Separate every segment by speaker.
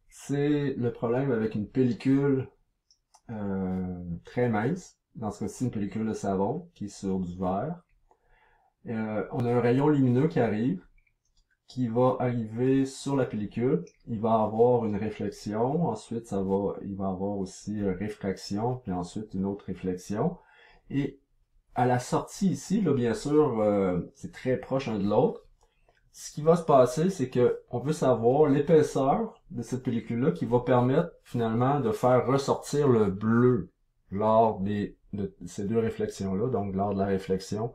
Speaker 1: c'est le problème avec une pellicule très mince. Dans ce cas-ci, une pellicule de savon qui est sur du verre. On a un rayon lumineux qui va arriver sur la pellicule. Il va avoir une réflexion, ensuite il va avoir aussi une réfraction, puis ensuite une autre réflexion. Et à la sortie ici, là, bien sûr, c'est très proche un de l'autre. Ce qui va se passer, c'est que on veut savoir l'épaisseur de cette pellicule-là qui va permettre finalement de faire ressortir le bleu lors de ces deux réflexions-là, donc lors de la réflexion.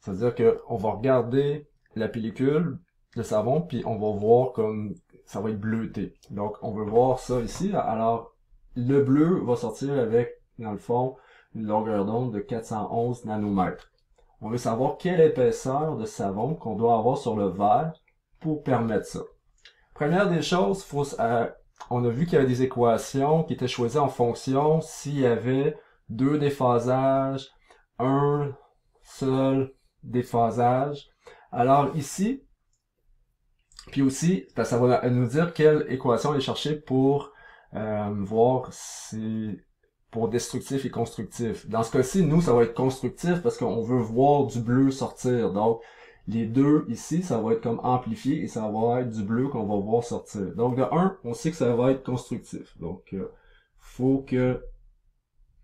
Speaker 1: C'est-à-dire que on va regarder la pellicule de savon, puis on va voir comme ça va être bleuté. Donc on veut voir ça ici. Alors le bleu va sortir avec, dans le fond, une longueur d'onde de 411 nanomètres. On veut savoir quelle épaisseur de savon qu'on doit avoir sur le verre pour permettre ça. Première des choses, on a vu qu'il y avait des équations qui étaient choisies en fonction s'il y avait deux déphasages, un seul déphasage. Alors ici, puis aussi, ça va nous dire quelle équation aller chercher pour voir si pour destructif et constructif. Dans ce cas-ci, nous, ça va être constructif parce qu'on veut voir du bleu sortir. Donc, les deux ici, ça va être comme amplifié et ça va être du bleu qu'on va voir sortir. Donc, de 1, on sait que ça va être constructif. Donc, faut que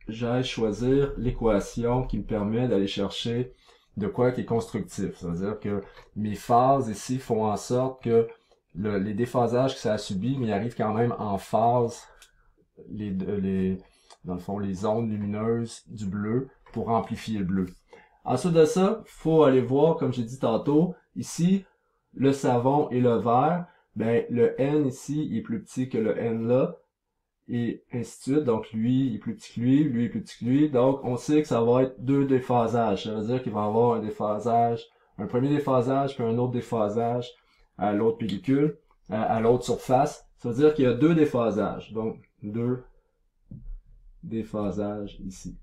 Speaker 1: j'aille choisir l'équation qui me permet d'aller chercher de quoi qui est constructif. Ça veut dire que mes phases ici font en sorte que les déphasages que ça a subi, mais ils arrivent quand même en phase, dans le fond, les ondes lumineuses du bleu pour amplifier le bleu. Ensuite de ça, faut aller voir, comme j'ai dit tantôt, ici, le savon et le verre, ben, le N ici est plus petit que le N là, et ainsi de suite. Donc, lui est plus petit que lui est plus petit que lui. Donc, on sait que ça va être deux déphasages. Ça veut dire qu'il va y avoir un déphasage, un premier déphasage, puis un autre déphasage à l'autre pellicule, à l'autre surface. Ça veut dire qu'il y a deux déphasages. Donc, deux déphasages ici.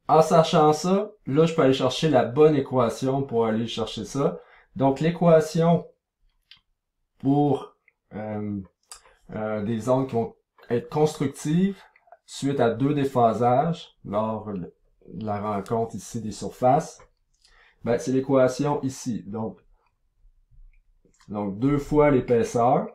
Speaker 1: En sachant ça, là, je peux aller chercher la bonne équation pour aller chercher ça. Donc, l'équation pour des ondes qui vont être constructives suite à deux déphasages lors de la rencontre ici des surfaces, ben, c'est l'équation ici. Donc, deux fois l'épaisseur.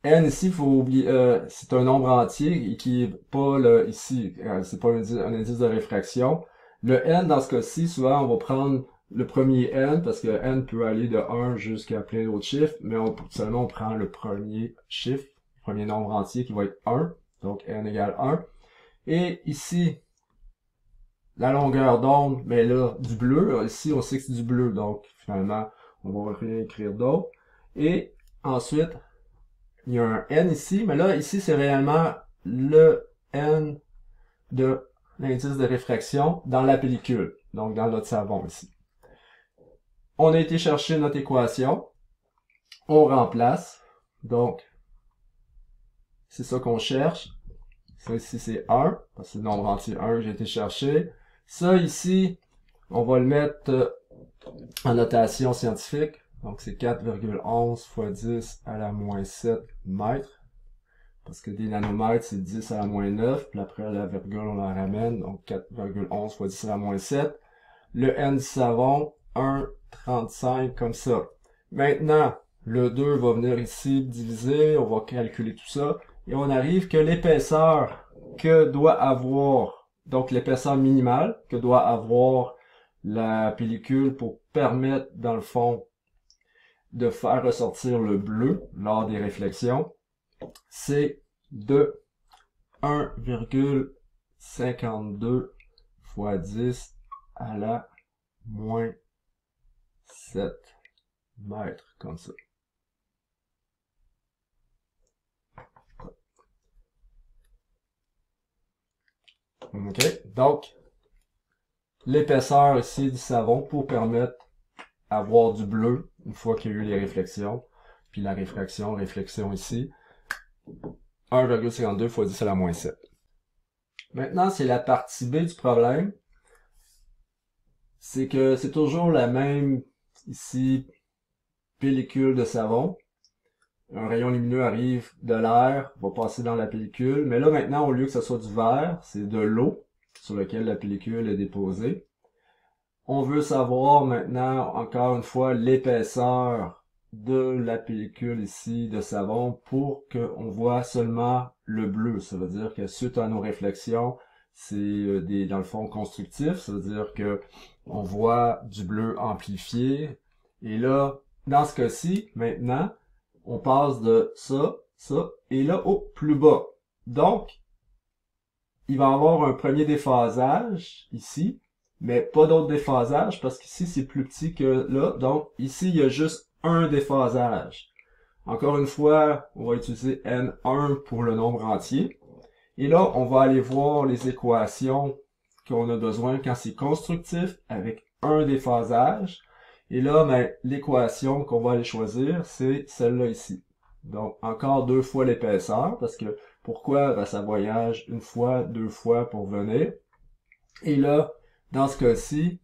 Speaker 1: N ici, il faut oublier, c'est un nombre entier qui est pas là, ici, c'est pas un indice de réfraction. Le N, dans ce cas-ci, souvent, on va prendre le premier N, parce que N peut aller de 1 jusqu'à plein d'autres chiffres, mais seulement on prend le premier chiffre, le premier nombre entier qui va être 1, donc N égale 1. Et ici, la longueur d'onde, mais là, du bleu, ici, on sait que c'est du bleu, donc finalement, on va rien écrire d'autre. Et ensuite, il y a un N ici, mais là, ici, c'est réellement le N de l'indice de réfraction dans la pellicule, donc dans notre savon ici. On a été chercher notre équation, on remplace, donc c'est ça qu'on cherche. Ça ici, c'est 1, parce que c'est le nombre entier 1 que j'ai été chercher. Ça ici, on va le mettre en notation scientifique. Donc, c'est 4,11 fois 10 à la moins 7 mètres. Parce que des nanomètres, c'est 10 à la moins 9. Puis après, la virgule, on la ramène. Donc, 4,11 fois 10 à la moins 7. Le N du savon, 1,35 comme ça. Maintenant, le 2 va venir ici diviser. On va calculer tout ça. Et on arrive que l'épaisseur que doit avoir, donc l'épaisseur minimale que doit avoir la pellicule pour permettre, dans le fond, de faire ressortir le bleu lors des réflexions, c'est de 1,52 fois 10 à la moins 7 mètres, comme ça. OK? Donc, l'épaisseur ici du savon pour permettre d'avoir du bleu une fois qu'il y a eu les réflexions. Puis la réflexion ici. 1,52 fois 10 à la moins 7. Maintenant, c'est la partie B du problème. C'est que c'est toujours la même ici pellicule de savon. Un rayon lumineux arrive de l'air, va passer dans la pellicule. Mais là, maintenant, au lieu que ce soit du verre, c'est de l'eau sur laquelle la pellicule est déposée. On veut savoir maintenant, encore une fois, l'épaisseur de la pellicule ici de savon pour qu'on voit seulement le bleu. Ça veut dire que suite à nos réflexions, c'est dans le fond constructif. Ça veut dire que on voit du bleu amplifié. Et là, dans ce cas-ci, maintenant, on passe de ça, et là, au plus bas. Donc, il va y avoir un premier déphasage ici, mais pas d'autre déphasage parce qu'ici, c'est plus petit que là. Donc, ici, il y a juste un déphasage. Encore une fois, on va utiliser N1 pour le nombre entier. Et là, on va aller voir les équations qu'on a besoin quand c'est constructif avec un déphasage. Et là, ben, l'équation qu'on va aller choisir, c'est celle-là ici. Donc, encore 2 fois l'épaisseur, parce que pourquoi? Ben, ça voyage 1 fois, 2 fois pour venir. Et là, dans ce cas-ci,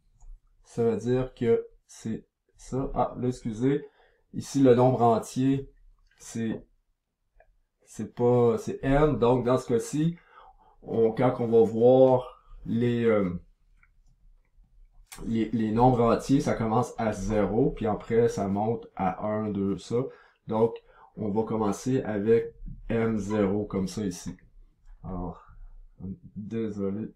Speaker 1: ça veut dire que c'est ça. Ah, là, excusez. Ici, le nombre entier, c'est n. Donc, dans ce cas-ci, quand on va voir les nombres entiers, ça commence à 0, puis après, ça monte à 1, 2, ça. Donc, on va commencer avec M0, comme ça ici. Alors, désolé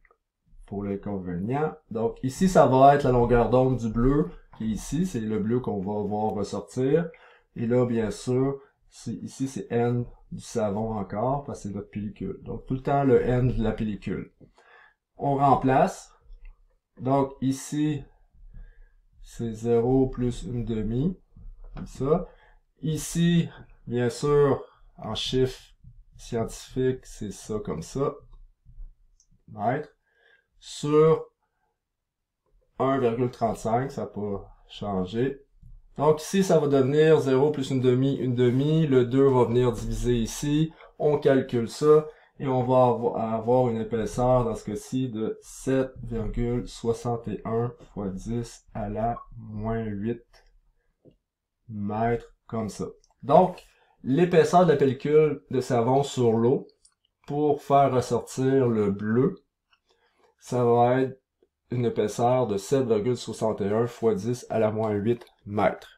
Speaker 1: pour l'inconvénient. Donc, ici, ça va être la longueur d'onde du bleu, qui est ici, c'est le bleu qu'on va voir ressortir. Et là, bien sûr, ici, c'est N du savon encore, parce que c'est notre pellicule. Donc, tout le temps, le N de la pellicule. On remplace. Donc, ici, c'est 0 plus une demi, comme ça. Ici, bien sûr, en chiffre scientifique, c'est ça comme ça. Mètre. Sur 1,35, ça n'a pas changé. Donc ici, ça va devenir 0 plus une demi, une demi. Le 2 va venir diviser ici. On calcule ça. Et on va avoir une épaisseur, dans ce cas-ci, de 7,61 fois 10 à la moins 8 mètres, comme ça. Donc, l'épaisseur de la pellicule de savon sur l'eau, pour faire ressortir le bleu, ça va être une épaisseur de 7,61 fois 10 à la moins 8 mètres.